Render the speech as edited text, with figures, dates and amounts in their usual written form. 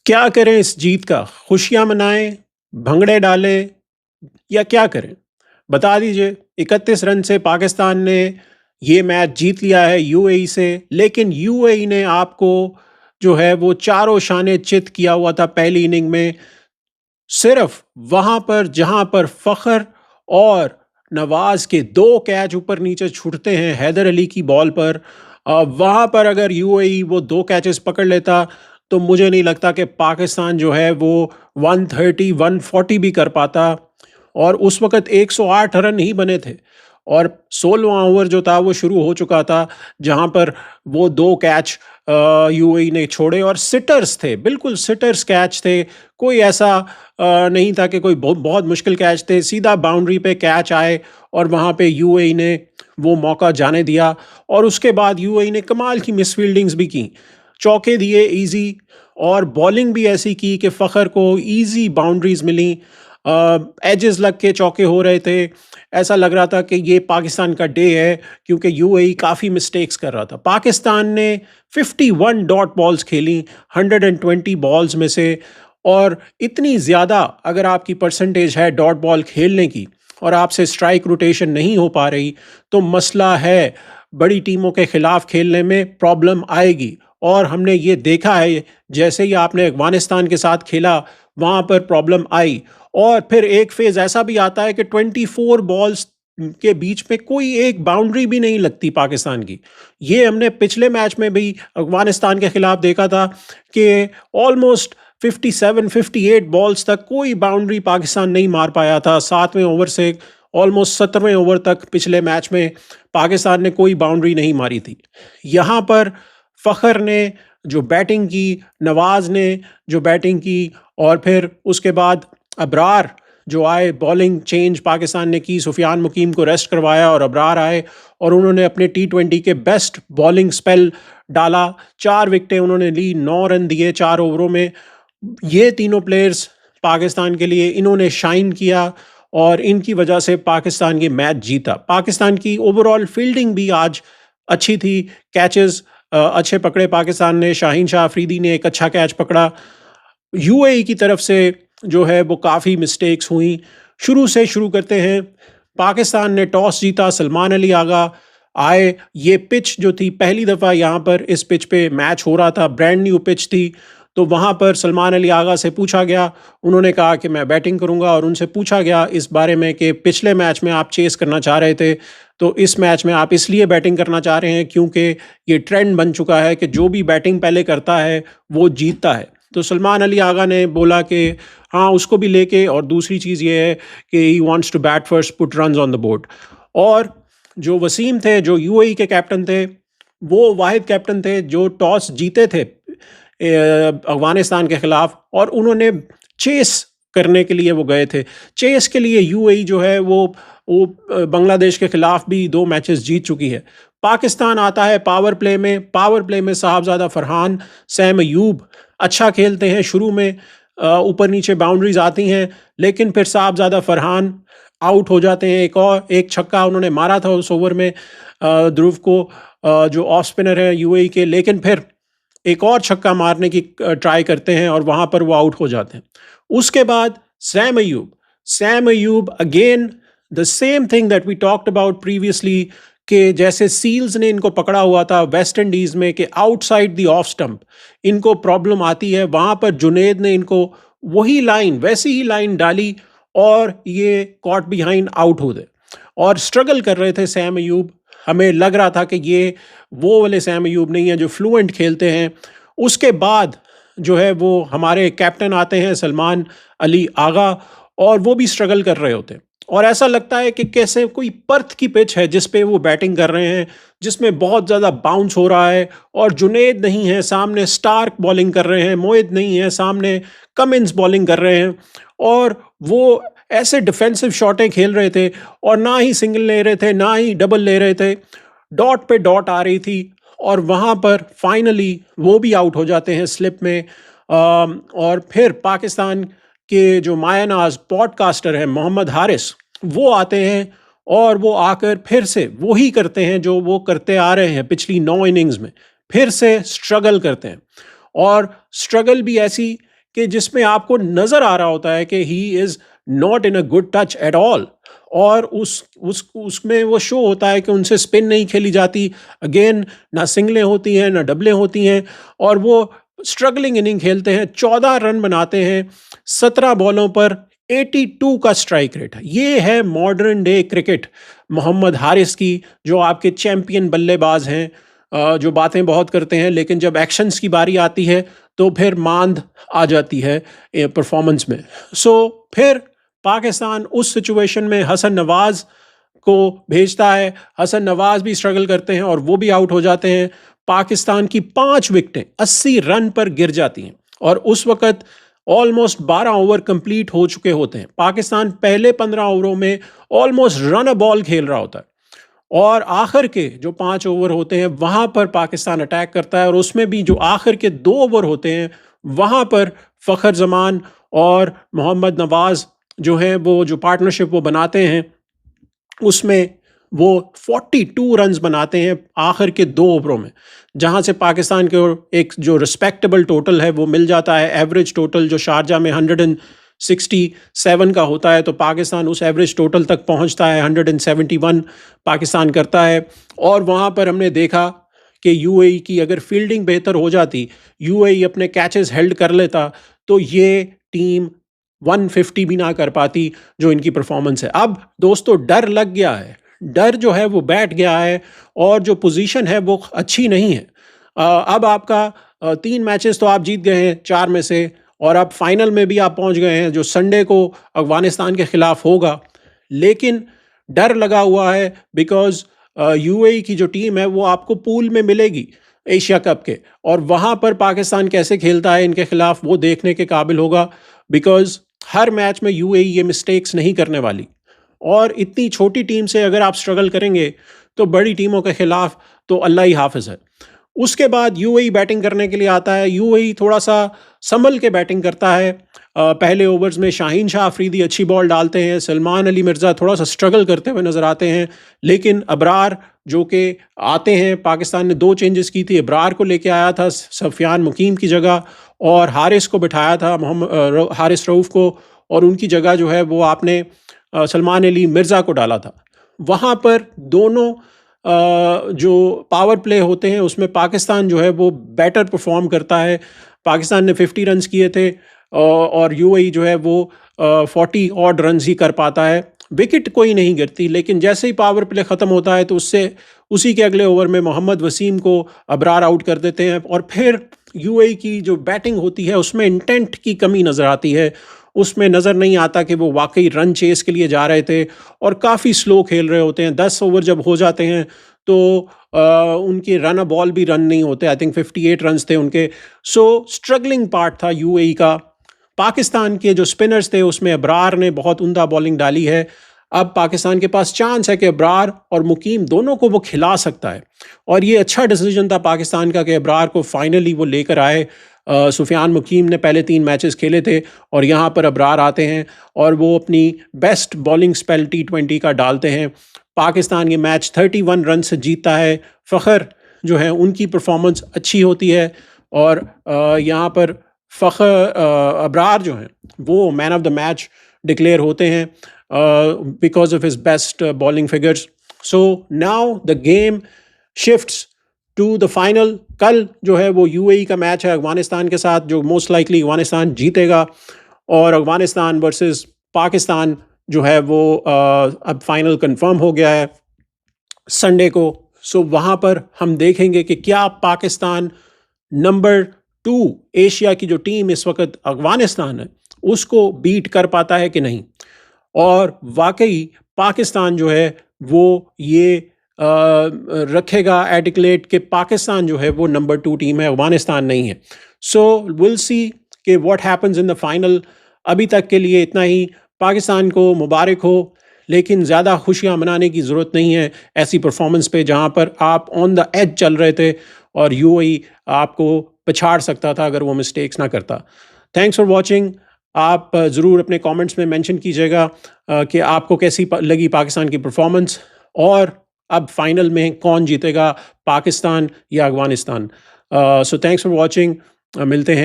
क्या करें इस जीत का? खुशियाँ मनाएँ, भंगड़े डालें या क्या करें? बता दीजिए। 31 रन से पाकिस्तान ने ये मैच जीत लिया है यूएई से, लेकिन यूएई ने आपको जो है वो चारों शाने चित किया हुआ था पहली इनिंग में। सिर्फ वहां पर जहां पर फ़खर और नवाज के दो कैच ऊपर नीचे छूटते हैं हैदर अली की बॉल पर, वहां पर अगर यूएई वो दो कैचेस पकड़ लेता तो मुझे नहीं लगता कि पाकिस्तान जो है वो 130 140 भी कर पाता। और उस वक्त 108 रन ही बने थे और 16वां ओवर जो था वो शुरू हो चुका था, जहां पर वो दो कैच यूएई ने छोड़े और सिटर्स थे, बिल्कुल सिटर्स कैच थे। कोई ऐसा नहीं था कि कोई बहुत मुश्किल कैच थे, सीधा बाउंड्री पे कैच आए और वहाँ पे यूएई ने वो मौका जाने दिया। और उसके बाद यूएई ने कमाल की मिसफील्डिंग्स भी की, चौके दिए इजी, और बॉलिंग भी ऐसी की कि फ़खर को इजी बाउंड्रीज मिली, एजेस लग के चौके हो रहे थे। ऐसा लग रहा था कि ये पाकिस्तान का डे है, क्योंकि यूएई काफ़ी मिस्टेक्स कर रहा था। पाकिस्तान ने 51 डॉट बॉल्स खेली 120 बॉल्स में से, और इतनी ज़्यादा अगर आपकी परसेंटेज है डॉट बॉल खेलने की और आपसे स्ट्राइक रोटेशन नहीं हो पा रही, तो मसला है, बड़ी टीमों के खिलाफ खेलने में प्रॉब्लम आएगी। और हमने ये देखा है, जैसे ही आपने अफगानिस्तान के साथ खेला वहाँ पर प्रॉब्लम आई। और फिर एक फेज़ ऐसा भी आता है कि 24 बॉल्स के बीच में कोई एक बाउंड्री भी नहीं लगती पाकिस्तान की। ये हमने पिछले मैच में भी अफगानिस्तान के खिलाफ देखा था कि ऑलमोस्ट 57-58 बॉल्स तक कोई बाउंड्री पाकिस्तान नहीं मार पाया था। 7वें ओवर से ऑलमोस्ट 17वें ओवर तक पिछले मैच में पाकिस्तान ने कोई बाउंड्री नहीं मारी थी। यहाँ पर फ़खर ने जो बैटिंग की, नवाज ने जो बैटिंग की, और फिर उसके बाद अबरार जो आए, बॉलिंग चेंज पाकिस्तान ने की, सुफियान मुकीम को रेस्ट करवाया और अबरार आए और उन्होंने अपने टी20 के बेस्ट बॉलिंग स्पेल डाला। 4 विकेटें उन्होंने ली, 9 रन दिए 4 ओवरों में। ये तीनों प्लेयर्स पाकिस्तान के लिए इन्होंने शाइन किया और इनकी वजह से पाकिस्तान ये मैच जीता। पाकिस्तान की ओवरऑल फील्डिंग भी आज अच्छी थी, कैचेस अच्छे पकड़े पाकिस्तान ने। शाहीन शाह अफरीदी ने एक अच्छा कैच पकड़ा। यूएई की तरफ से जो है वो काफ़ी मिस्टेक्स हुई। शुरू से शुरू करते हैं। पाकिस्तान ने टॉस जीता, सलमान अली आगा आए। ये पिच जो थी, पहली दफ़ा यहाँ पर इस पिच पे मैच हो रहा था, ब्रांड न्यू पिच थी। तो वहाँ पर सलमान अली आगा से पूछा गया, उन्होंने कहा कि मैं बैटिंग करूँगा, और उनसे पूछा गया इस बारे में कि पिछले मैच में आप चेस करना चाह रहे थे, तो इस मैच में आप इसलिए बैटिंग करना चाह रहे हैं क्योंकि ये ट्रेंड बन चुका है कि जो भी बैटिंग पहले करता है वो जीतता है। तो सलमान अली आगा ने बोला कि हाँ, उसको भी लेके, और दूसरी चीज़ ये है कि he wants to bat first, put runs on the board. और जो वसीम थे, जो यूएई के कैप्टन थे, वो वाहिद कैप्टन थे जो टॉस जीते थे अफगानिस्तान के खिलाफ, और उन्होंने चेस करने के लिए वो गए थे। चेस के लिए यूएई जो है वो बांग्लादेश के खिलाफ भी 2 मैचेस जीत चुकी है। पाकिस्तान आता है पावर प्ले में। पावर प्ले में साहबजादा फरहान, सैम अयूब अच्छा खेलते हैं शुरू में, ऊपर नीचे बाउंड्रीज आती हैं, लेकिन फिर साहबजादा फरहान आउट हो जाते हैं। एक छक्का उन्होंने मारा था उस ओवर में ध्रुव को, जो ऑफ स्पिनर है यूएई के, लेकिन फिर एक और छक्का मारने की ट्राई करते हैं और वहां पर वो आउट हो जाते हैं। उसके बाद Saim Ayub again the same thing that we talked about previously, कि जैसे सील्स ने इनको पकड़ा हुआ था वेस्ट इंडीज में कि आउटसाइड द ऑफ स्टंप इनको प्रॉब्लम आती है, वहां पर जुनेद ने इनको वही लाइन, वैसी ही लाइन डाली और ये कॉट बिहाइंड आउट हो गए। और स्ट्रगल कर रहे थे सैम अयूब। हमें लग रहा था कि ये वो वाले सैम अयूब नहीं है जो फ्लुएंट खेलते हैं। उसके बाद जो है वो हमारे कैप्टन आते हैं सलमान अली आगा, और वो भी स्ट्रगल कर रहे होते हैं। और ऐसा लगता है कि कैसे कोई पर्थ की पिच है जिस पे वो बैटिंग कर रहे हैं, जिसमें बहुत ज़्यादा बाउंस हो रहा है, और जुनेद नहीं है सामने, स्टार्क बॉलिंग कर रहे हैं, मोइद नहीं है सामने, कमिंस बॉलिंग कर रहे हैं, और वो ऐसे डिफेंसिव शॉटें खेल रहे थे, और ना ही सिंगल ले रहे थे ना ही डबल ले रहे थे, डॉट पे डॉट आ रही थी, और वहाँ पर फाइनली वो भी आउट हो जाते हैं स्लिप में। और फिर पाकिस्तान के जो मायानाज पॉडकास्टर हैं मोहम्मद हारिस, वो आते हैं और वो आकर फिर से वही करते हैं जो वो करते आ रहे हैं पिछली 9 इनिंग्स में, फिर से स्ट्रगल करते हैं। और स्ट्रगल भी ऐसी कि जिसमें आपको नज़र आ रहा होता है कि he is not in a good touch at all, और उसमें वो शो होता है कि उनसे स्पिन नहीं खेली जाती, अगेन ना सिंगलें होती हैं ना डबलें होती हैं, और वो स्ट्रगलिंग इनिंग खेलते हैं, 14 रन बनाते हैं 17 बॉलों पर, 82 का स्ट्राइक रेट है। ये है modern day cricket Mohammad Haris की, जो आपके चैंपियन बल्लेबाज हैं, जो बातें बहुत करते हैं लेकिन जब एक्शंस की बारी आती है तो फिर मांद आ जाती है परफॉर्मेंस में। सो फिर पाकिस्तान उस सिचुएशन में हसन नवाज को भेजता है, हसन नवाज भी स्ट्रगल करते हैं और वो भी आउट हो जाते हैं। पाकिस्तान की 5 विकेटें 80 रन पर गिर जाती हैं और उस वक्त ऑलमोस्ट 12 ओवर कंप्लीट हो चुके होते हैं। पाकिस्तान पहले 15 ओवरों में ऑलमोस्ट रन अ बॉल खेल रहा होता है, और आखिर के जो 5 ओवर होते हैं वहाँ पर पाकिस्तान अटैक करता है, और उसमें भी जो आखिर के 2 ओवर होते हैं वहाँ पर फ़खर जमान और मोहम्मद नवाज़ जो हैं, वो जो पार्टनरशिप वो बनाते हैं उसमें वो 42 रन्स बनाते हैं आखिर के 2 ओवरों में, जहां से पाकिस्तान को एक जो रिस्पेक्टेबल टोटल है वो मिल जाता है। एवरेज टोटल जो शारजा में 167 का होता है, तो पाकिस्तान उस एवरेज टोटल तक पहुंचता है, 171 पाकिस्तान करता है। और वहां पर हमने देखा कि यूएई की अगर फील्डिंग बेहतर हो जाती, यूएई अपने कैचेस हेल्ड कर लेता, तो ये टीम 150 भी ना कर पाती जो इनकी परफॉर्मेंस है। अब दोस्तों डर लग गया है, डर जो है वो बैठ गया है, और जो पोजीशन है वो अच्छी नहीं है। अब आपका 3 मैचेस तो आप जीत गए हैं 4 में से, और अब फाइनल में भी आप पहुंच गए हैं जो संडे को अफगानिस्तान के खिलाफ होगा। लेकिन डर लगा हुआ है बिकॉज यूएई की जो टीम है वो आपको पूल में मिलेगी एशिया कप के, और वहाँ पर पाकिस्तान कैसे खेलता है इनके खिलाफ वो देखने के काबिल होगा, बिकॉज हर मैच में यूएई ये मिस्टेक्स नहीं करने वाली। और इतनी छोटी टीम से अगर आप स्ट्रगल करेंगे तो बड़ी टीमों के खिलाफ तो अल्लाह ही हाफिज़ है। उसके बाद यूएई बैटिंग करने के लिए आता है। यूएई थोड़ा सा संभल के बैटिंग करता है। पहले ओवर्स में शाहीन शाह अफरीदी अच्छी बॉल डालते हैं, सलमान अली मिर्ज़ा थोड़ा सा स्ट्रगल करते हुए नज़र आते हैं, लेकिन अबरार जो कि आते हैं, पाकिस्तान ने 2 चेंजेस की थी, अबरार को लेके आया था सफियान मुकीम की जगह, और हारिस को बिठाया था, मोहम्मद हारिस रऊफ़ को, और उनकी जगह जो है वो आपने सलमान अली मिर्ज़ा को डाला था। वहाँ पर दोनों जो पावर प्ले होते हैं उसमें पाकिस्तान जो है वो बेटर परफॉर्म करता है। पाकिस्तान ने 50 रन्स किए थे, और यूएई जो है वो 40 ऑड रन्स ही कर पाता है। विकेट कोई नहीं गिरती, लेकिन जैसे ही पावर प्ले ख़त्म होता है तो उससे उसी के अगले ओवर में मोहम्मद वसीम को अबरार आउट कर देते हैं, और फिर यूएई की जो बैटिंग होती है उसमें इंटेंट की कमी नज़र आती है। उसमें नज़र नहीं आता कि वो वाकई रन चेस के लिए जा रहे थे, और काफ़ी स्लो खेल रहे होते हैं। 10 ओवर जब हो जाते हैं तो उनके रन अ बॉल भी रन नहीं होते। आई थिंक 58 रन्स थे उनके। सो स्ट्रगलिंग पार्ट था यूएई का। पाकिस्तान के जो स्पिनर्स थे उसमें अबरार ने बहुत उम्दा बॉलिंग डाली है। अब पाकिस्तान के पास चांस है कि अबरार और मुकीम दोनों को वो खिला सकता है, और ये अच्छा डिसीजन था पाकिस्तान का कि अबरार को फाइनली वो लेकर आए। सुफियान मुकीम ने पहले 3 मैचेस खेले थे, और यहाँ पर अबरार आते हैं और वो अपनी बेस्ट बॉलिंग स्पेल T20 का डालते हैं। पाकिस्तान ये मैच 31 रन से जीतता है। फ़खर जो है उनकी परफॉर्मेंस अच्छी होती है, और यहाँ पर अबरार जो हैं वो man of the match declare होते हैं because of his best bowling figures. So now the game shifts to the final. कल जो है वो यूएई का मैच है अफगानिस्तान के साथ, जो मोस्ट लाइकली अफगानिस्तान जीतेगा, और अफगानिस्तान वर्सेस पाकिस्तान जो है वो अब फाइनल कंफर्म हो गया है संडे को। सो वहाँ पर हम देखेंगे कि क्या पाकिस्तान नंबर 2 एशिया की जो टीम इस वक्त अफगानिस्तान है उसको बीट कर पाता है कि नहीं, और वाकई पाकिस्तान जो है वो ये रखेगा एडिक्लेट कि पाकिस्तान जो है वो नंबर 2 टीम है, अफगानिस्तान नहीं है। सो विल सी कि what happens in the final. अभी तक के लिए इतना ही। पाकिस्तान को मुबारक हो, लेकिन ज़्यादा खुशियाँ मनाने की ज़रूरत नहीं है ऐसी परफॉर्मेंस पे जहाँ पर आप ऑन द एज चल रहे थे, और यूएई आपको पछाड़ सकता था अगर वो मिस्टेक्स ना करता। Thanks for watching. आप ज़रूर अपने कमेंट्स में मेंशन कीजिएगा कि आपको कैसी लगी पाकिस्तान की परफॉर्मेंस, और अब फाइनल में कौन जीतेगा, पाकिस्तान या Afghanistan. So thanks for watching. मिलते हैं।